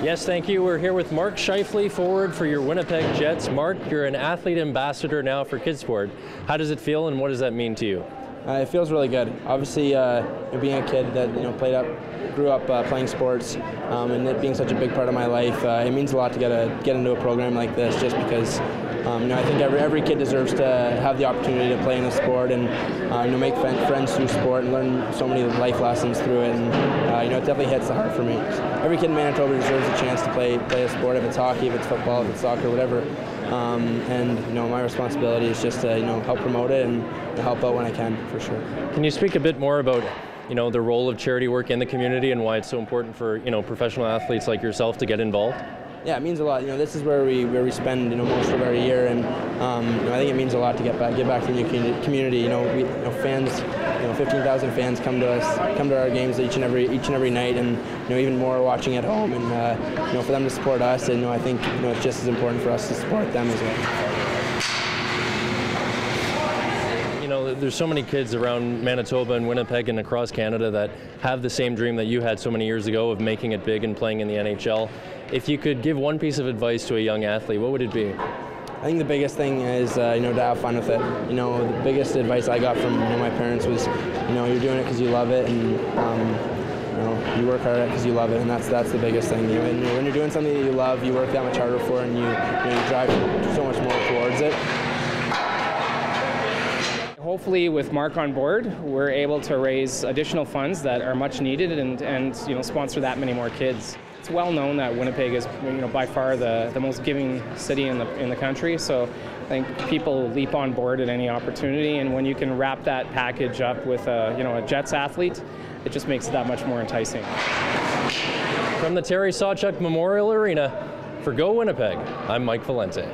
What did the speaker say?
Yes, thank you. We're here with Mark Scheifele, forward for your Winnipeg Jets. Mark, you're an athlete ambassador now for Kid Sport. How does it feel and what does that mean to you? It feels really good. Obviously, being a kid that grew up playing sports, and it being such a big part of my life, it means a lot to get into a program like this. Just because, I think every kid deserves to have the opportunity to play in a sport and make friends through sport and learn so many life lessons through it. And it definitely hits the heart for me. Every kid in Manitoba deserves a chance to play a sport. If it's hockey, if it's football, if it's soccer, whatever. My responsibility is just to help promote it and help out when I can, for sure. Can you speak a bit more about the role of charity work in the community and why it's so important for professional athletes like yourself to get involved? Yeah, it means a lot. This is where we spend most of our year, and I think it means a lot to give back to the community. Fans, 15,000 fans come to our games each and every night, and even more watching at home. And for them to support us, and I think it's just as important for us to support them as well. There's so many kids around Manitoba and Winnipeg and across Canada that have the same dream that you had so many years ago of making it big and playing in the NHL. If you could give one piece of advice to a young athlete, what would it be? I think the biggest thing is to have fun with it. The biggest advice I got from my parents was, you're doing it because you love it, and you work hard at it because you love it, and that's the biggest thing. When you're doing something that you love, you work that much harder for, and you drive so much more towards it. Hopefully, with Mark on board, we're able to raise additional funds that are much needed and sponsor that many more kids. It's well known that Winnipeg is by far the most giving city in the country, so I think people leap on board at any opportunity, and when you can wrap that package up with a Jets athlete, it just makes it that much more enticing. From the Terry Sawchuk Memorial Arena, for Go Winnipeg, I'm Mike Valente.